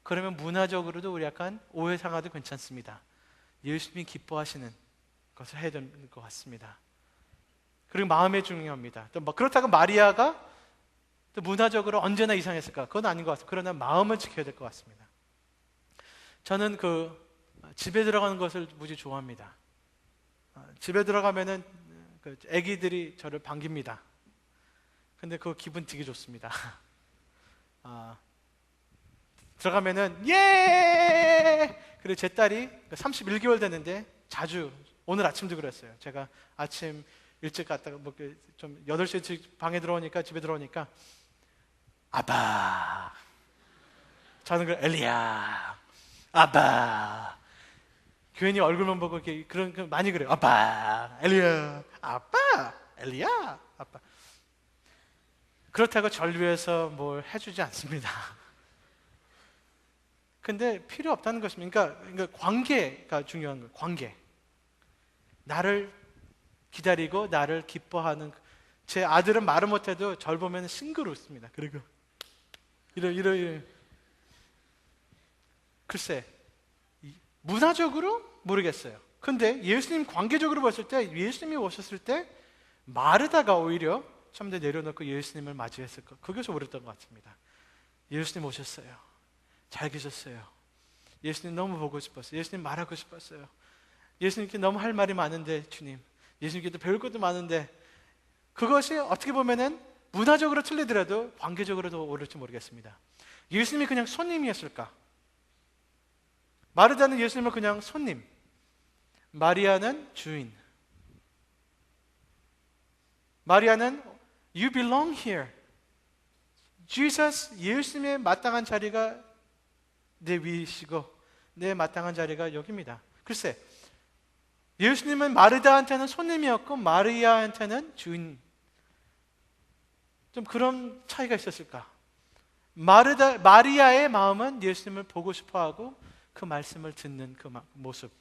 그러면 문화적으로도 우리 약간 오해 상하도 괜찮습니다. 예수님이 기뻐하시는 것을 해야 되는 것 같습니다. 그리고 마음이 중요합니다. 또 그렇다고 마리아가 또 문화적으로 언제나 이상했을까? 그건 아닌 것 같습니다. 그러나 마음을 지켜야 될 것 같습니다. 저는 집에 들어가는 것을 무지 좋아합니다. 집에 들어가면은 아기들이 저를 반깁니다. 근데 그 기분 되게 좋습니다. 들어가면은 예! 그리고 제 딸이 31개월 됐는데 자주 오늘 아침도 그랬어요. 제가 아침 일찍 갔다가 좀 8시에 일찍 방에 들어오니까 집에 들어오니까 아빠. 저는 엘리야. 아빠. 교인이 얼굴만 보고 이렇게 그런 많이 그래요. 아빠. 엘리야. 아빠. 엘리야. 아빠. 그렇다고 절 위해서 뭘 해주지 않습니다. 근데 필요 없다는 것입니다. 그러니까 관계가 중요한 거예요. 관계. 나를 기다리고 나를 기뻐하는. 제 아들은 말을 못해도 절 보면 싱그럽습니다. 그리고 이런. 글쎄, 문화적으로 모르겠어요. 근데 예수님 관계적으로 봤을 때, 예수님이 오셨을 때 마르다가 오히려 참대 내려놓고 예수님을 맞이했을 것, 그것이 옳았던 것 같습니다. 예수님 오셨어요. 잘 계셨어요. 예수님 너무 보고 싶었어요. 예수님 말하고 싶었어요. 예수님께 너무 할 말이 많은데 주님, 예수님께도 배울 것도 많은데, 그것이 어떻게 보면은 문화적으로 틀리더라도 관계적으로도 옳을지 모르겠습니다. 예수님이 그냥 손님이었을까? 마르다는 예수님을 그냥 손님, 마리아는 주인. 마리아는 You belong here. Jesus, 예수님의 마땅한 자리가 내 위이시고 내 마땅한 자리가 여기입니다. 글쎄, 예수님은 마르다한테는 손님이었고 마리아한테는 주인. 좀 그런 차이가 있었을까? 마리아의 마음은 예수님을 보고 싶어하고 그 말씀을 듣는 그 모습,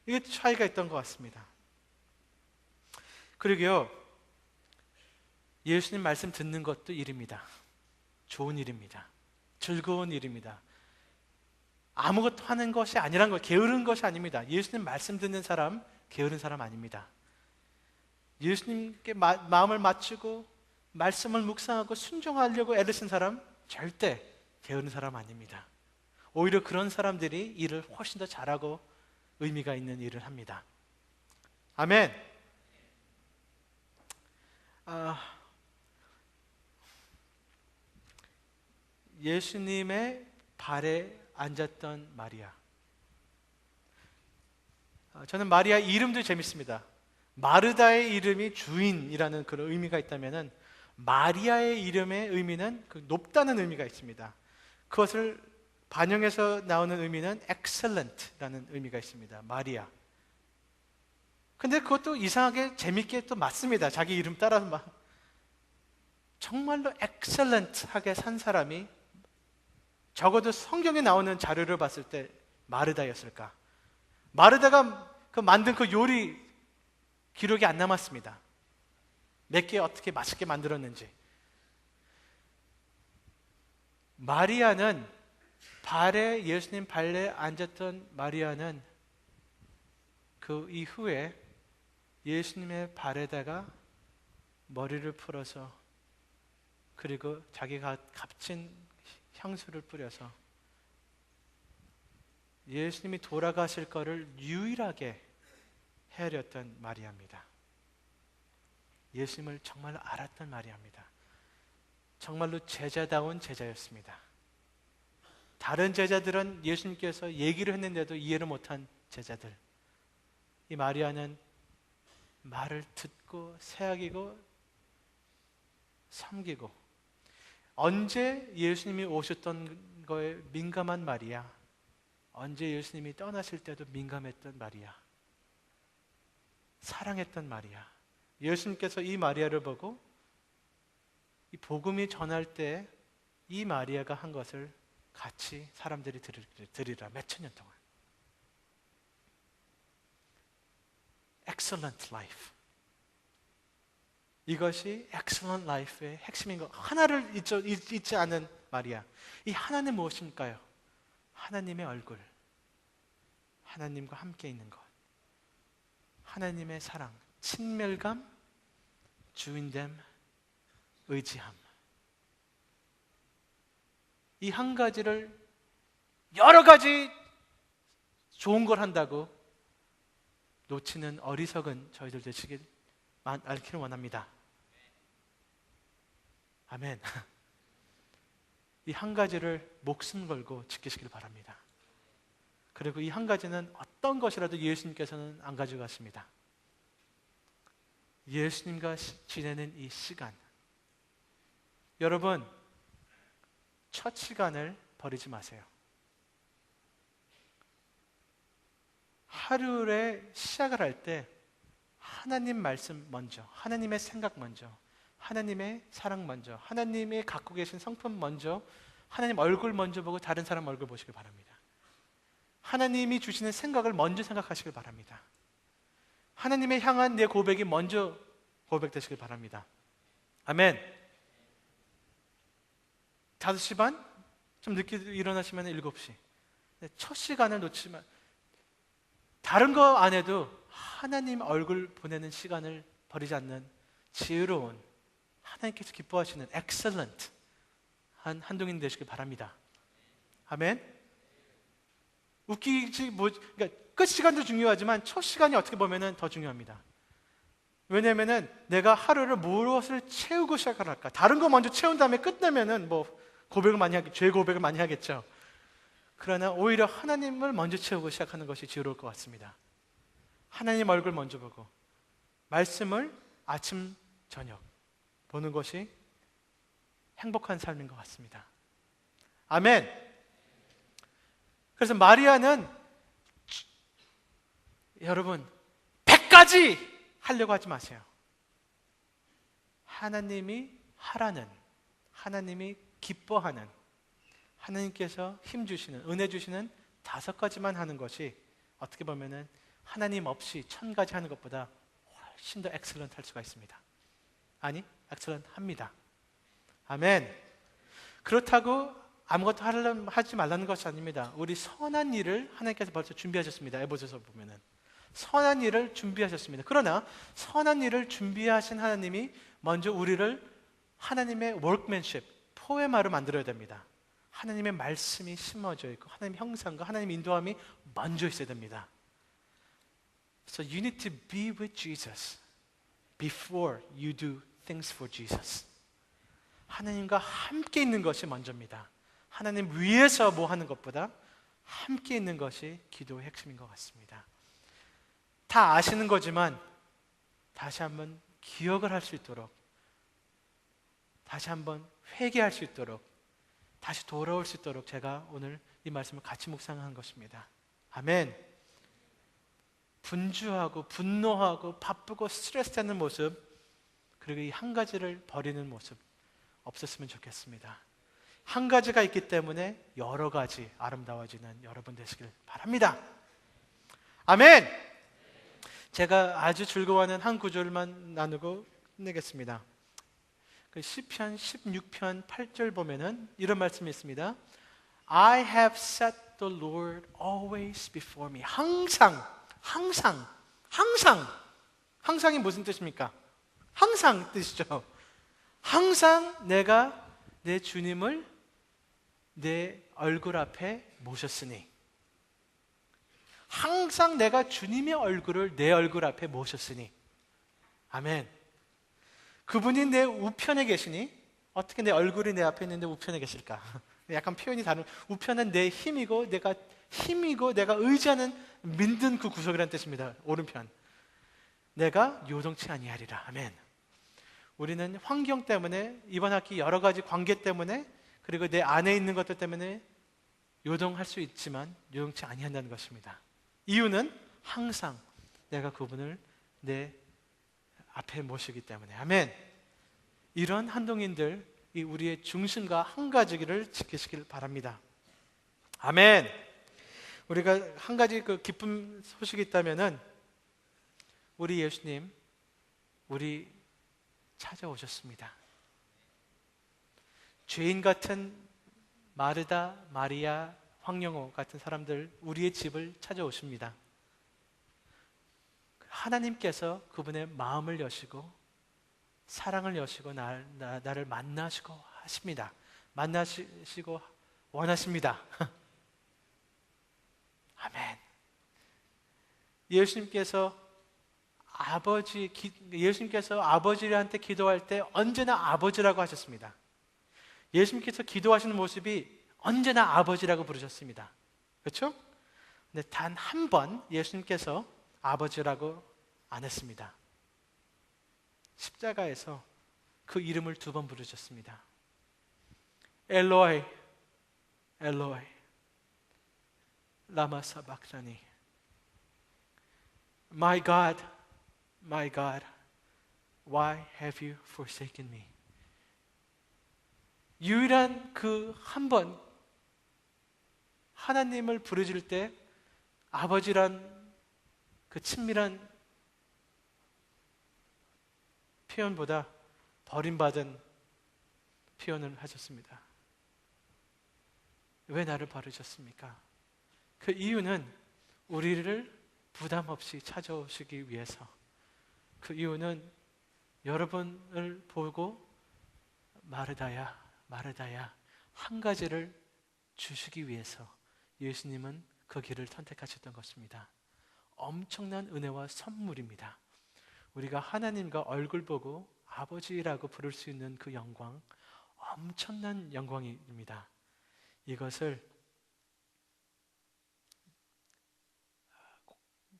이게 차이가 있던 것 같습니다. 그리고요, 예수님 말씀 듣는 것도 일입니다. 좋은 일입니다. 즐거운 일입니다. 아무것도 하는 것이 아니란 거, 게으른 것이 아닙니다. 예수님 말씀 듣는 사람 게으른 사람 아닙니다. 예수님께 마음을 맞추고 말씀을 묵상하고 순종하려고 애를 쓴 사람 절대 게으른 사람 아닙니다. 오히려 그런 사람들이 일을 훨씬 더 잘하고 의미가 있는 일을 합니다. 아멘. 예수님의 발에 앉았던 마리아. 저는 마리아 이름도 재밌습니다. 마르다의 이름이 주인이라는 그런 의미가 있다면은 마리아의 이름의 의미는 높다는 의미가 있습니다. 그것을 반영해서 나오는 의미는 excellent라는 의미가 있습니다. 마리아. 근데 그것도 이상하게 재밌게 또 맞습니다. 자기 이름 따라서 정말로 excellent하게 산 사람이 적어도 성경에 나오는 자료를 봤을 때 마르다였을까? 마르다가 만든 그 요리 기록이 안 남았습니다. 몇 개 어떻게 맛있게 만들었는지. 마리아는 예수님 발에 앉았던 마리아는 그 이후에 예수님의 발에다가 머리를 풀어서 그리고 자기가 값진 향수를 뿌려서 예수님이 돌아가실 거를 유일하게 헤아렸던 마리아입니다. 예수님을 정말로 알았던 마리아입니다. 정말로 제자다운 제자였습니다. 다른 제자들은 예수님께서 얘기를 했는데도 이해를 못한 제자들. 이 마리아는 말을 듣고 새기고 섬기고 언제 예수님이 오셨던 거에 민감한 마리아, 언제 예수님이 떠나실 때도 민감했던 마리아, 사랑했던 마리아. 예수님께서 이 마리아를 보고 이 복음이 전할 때 이 마리아가 한 것을 같이 사람들이 들으라. 몇천 년 동안. Excellent life. 이것이 excellent life의 핵심인 것. 하나를 잊지 않은 마리아. 이 하나는 무엇일까요? 하나님의 얼굴. 하나님과 함께 있는 것. 하나님의 사랑. 친밀감, 주인됨, 의지함. 이 한 가지를 여러 가지 좋은 걸 한다고 놓치는 어리석은 저희들 되시길 알기를 원합니다. 아멘. 이 한 가지를 목숨 걸고 지키시길 바랍니다. 그리고 이 한 가지는 어떤 것이라도 예수님께서는 안 가져가십니다. 예수님과 지내는 이 시간. 여러분, 첫 시간을 버리지 마세요. 하루에 시작을 할 때 하나님 말씀 먼저, 하나님의 생각 먼저, 하나님의 사랑 먼저, 하나님이 갖고 계신 성품 먼저, 하나님 얼굴 먼저 보고 다른 사람 얼굴 보시길 바랍니다. 하나님이 주시는 생각을 먼저 생각하시길 바랍니다. 하나님의 향한 내 고백이 먼저 고백되시길 바랍니다. 아멘. 5시 반? 좀 늦게 일어나시면 7시. 첫 시간을 놓치면 다른 거 안 해도 하나님 얼굴 보내는 시간을 버리지 않는 지혜로운, 하나님께서 기뻐하시는 excellent 한 한동인 되시길 바랍니다. 아멘. 웃기지 그러니까 끝 시간도 중요하지만 첫 시간이 어떻게 보면은 더 중요합니다. 왜냐면은 내가 하루를 무엇을 채우고 시작을 할까? 다른 거 먼저 채운 다음에 끝내면은 죄 고백을 많이 하겠죠. 그러나 오히려 하나님을 먼저 채우고 시작하는 것이 지혜로울 것 같습니다. 하나님 얼굴 먼저 보고 말씀을 아침 저녁 보는 것이 행복한 삶인 것 같습니다. 아멘. 그래서 마리아는 여러분 100가지 하려고 하지 마세요. 하나님이 하라는, 하나님이 기뻐하는, 하나님께서 힘 주시는, 은혜 주시는 5가지만 하는 것이 어떻게 보면은 하나님 없이 1000가지 하는 것보다 훨씬 더 엑셀런트 할 수가 있습니다. 아니, 엑셀런트 합니다. 아멘. 그렇다고 아무것도 하지 말라는 것이 아닙니다. 우리 선한 일을 하나님께서 벌써 준비하셨습니다. 에베소서 보면은 선한 일을 준비하셨습니다. 그러나 선한 일을 준비하신 하나님이 먼저 우리를 하나님의 workmanship, 포에마로 만들어야 됩니다. 하나님의 말씀이 심어져 있고 하나님의 형상과 하나님의 인도함이 먼저 있어야 됩니다. So you need to be with Jesus before you do things for Jesus. 하나님과 함께 있는 것이 먼저입니다. 하나님 위에서 뭐 하는 것보다 함께 있는 것이 기도의 핵심인 것 같습니다. 다 아시는 거지만 다시 한번 기억을 할 수 있도록, 다시 한번 회개할 수 있도록, 다시 돌아올 수 있도록 제가 오늘 이 말씀을 같이 묵상한 것입니다. 아멘. 분주하고 분노하고 바쁘고 스트레스되는 모습, 그리고 이 한 가지를 버리는 모습 없었으면 좋겠습니다. 한 가지가 있기 때문에 여러 가지 아름다워지는 여러분 되시길 바랍니다. 아멘. 제가 아주 즐거워하는 한 구절만 나누고 끝내겠습니다. 그 시편 16편 8절 보면은 이런 말씀이 있습니다. I have set the Lord always before me. 항상이 무슨 뜻입니까? 항상 뜻이죠. 항상 내가 내 주님을 내 얼굴 앞에 모셨으니, 항상 내가 주님의 얼굴을 내 얼굴 앞에 모셨으니, 아멘. 그분이 내 우편에 계시니, 어떻게 내 얼굴이 내 앞에 있는데 우편에 계실까? 약간 표현이 다른, 우편은 내 힘이고 내가 의지하는 믿는 그 구석이라는 뜻입니다. 오른편. 내가 요동치 아니하리라. 아멘. 우리는 환경 때문에, 이번 학기 여러 가지 관계 때문에, 그리고 내 안에 있는 것들 때문에 요동할 수 있지만 요동치 아니한다는 것입니다. 이유는 항상 내가 그분을 내 앞에 모시기 때문에. 아멘. 이런 한동인들, 이 우리의 중심과 한 가지를 지키시길 바랍니다. 아멘. 우리가 한 가지 그 기쁜 소식이 있다면은 우리 예수님 우리 찾아오셨습니다. 죄인 같은 마르다, 마리아, 황영호 같은 사람들 우리의 집을 찾아오십니다. 하나님께서 그분의 마음을 여시고 사랑을 여시고 나를 만나시고 하십니다. 만나시고 원하십니다. 아멘. 예수님께서 아버지한테 기도할 때 언제나 아버지라고 하셨습니다. 예수님께서 기도하시는 모습이 언제나 아버지라고 부르셨습니다. 그렇죠? 근데 단 한 번 예수님께서 아버지라고 안 했습니다. 십자가에서 그 이름을 2번 부르셨습니다. 엘로이, 엘로이, 라마 사박사니. My God, my God, why have you forsaken me? 유일한 그 한 번 하나님을 부르실 때 아버지란 그 친밀한 표현보다 버림받은 표현을 하셨습니다. 왜 나를 버리셨습니까? 그 이유는 우리를 부담 없이 찾아오시기 위해서, 그 이유는 여러분을 보고 마르다야, 마르다야 한 가지를 주시기 위해서 예수님은 그 길을 선택하셨던 것입니다. 엄청난 은혜와 선물입니다. 우리가 하나님과 얼굴 보고 아버지라고 부를 수 있는 그 영광, 엄청난 영광입니다. 이것을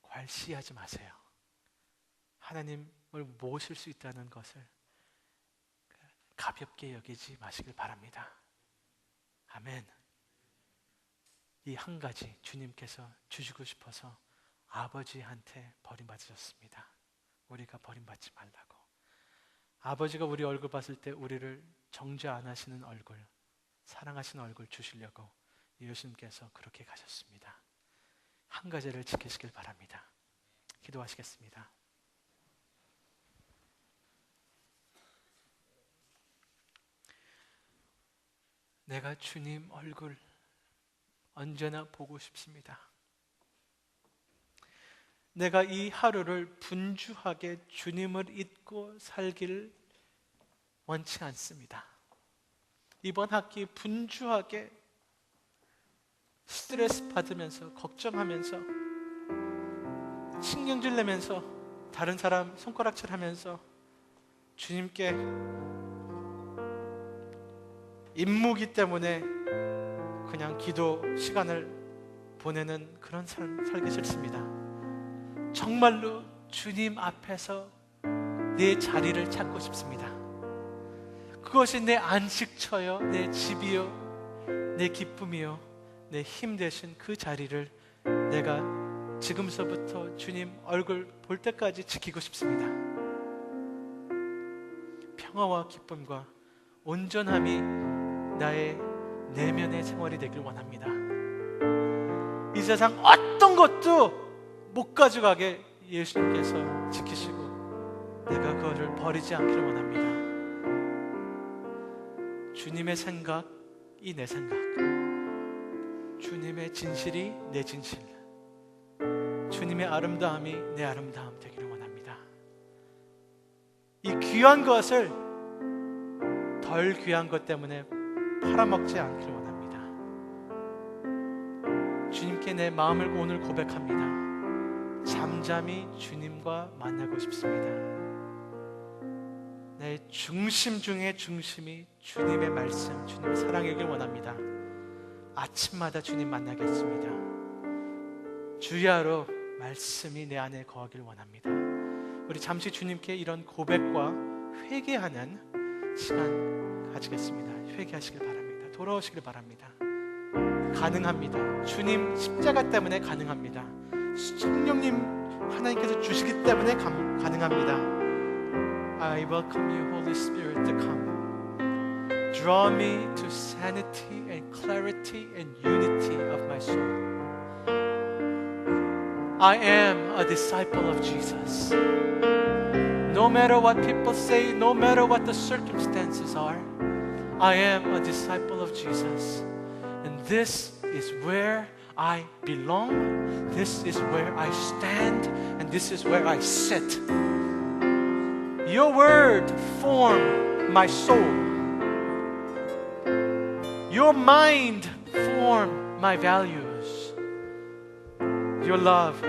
괄시하지 마세요. 하나님을 모실 수 있다는 것을 가볍게 여기지 마시길 바랍니다. 아멘. 이 한 가지 주님께서 주시고 싶어서 아버지한테 버림받으셨습니다. 우리가 버림받지 말라고. 아버지가 우리 얼굴 봤을 때 우리를 정죄 안 하시는 얼굴, 사랑하시는 얼굴 주시려고 예수님께서 그렇게 가셨습니다. 한 가지를 지키시길 바랍니다. 기도하시겠습니다. 내가 주님 얼굴 언제나 보고 싶습니다. 내가 이 하루를 분주하게 주님을 잊고 살길 원치 않습니다. 이번 학기 분주하게 스트레스 받으면서 걱정하면서 신경질 내면서 다른 사람 손가락질 하면서 주님께 임무기 때문에 그냥 기도 시간을 보내는 그런 삶 살기 싫습니다. 정말로 주님 앞에서 내 자리를 찾고 싶습니다. 그것이 내 안식처요, 내 집이요, 내 기쁨이요, 내 힘 되신 그 자리를 내가 지금서부터 주님 얼굴 볼 때까지 지키고 싶습니다. 평화와 기쁨과 온전함이 나의 내면의 생활이 되길 원합니다. 이 세상 어떤 것도 못 가져가게 예수님께서 지키시고 내가 그거를 버리지 않기를 원합니다. 주님의 생각이 내 생각, 주님의 진실이 내 진실, 주님의 아름다움이 내 아름다움 되기를 원합니다. 이 귀한 것을 덜 귀한 것 때문에 팔아먹지 않기를 원합니다. 주님께 내 마음을 오늘 고백합니다. 잠잠히 주님과 만나고 싶습니다. 내 중심 중에 중심이 주님의 말씀, 주님의 사랑이길 원합니다. 아침마다 주님 만나겠습니다. 주야로 말씀이 내 안에 거하길 원합니다. 우리 잠시 주님께 이런 고백과 회개하는 시간 가지겠습니다. 회개하시길 바랍니다. 돌아오시길 바랍니다. 가능합니다. 주님 십자가 때문에 가능합니다. 성령님 하나님께서 주시기 때문에 가능합니다. I welcome you, Holy Spirit, to come. Draw me to sanity and clarity and unity of my soul. I am a disciple of Jesus. No matter what people say, no matter what the circumstances are, I am a disciple of Jesus. And this is where I belong. This is where I stand. And this is where I sit. Your word form my soul. Your mind form my values. Your love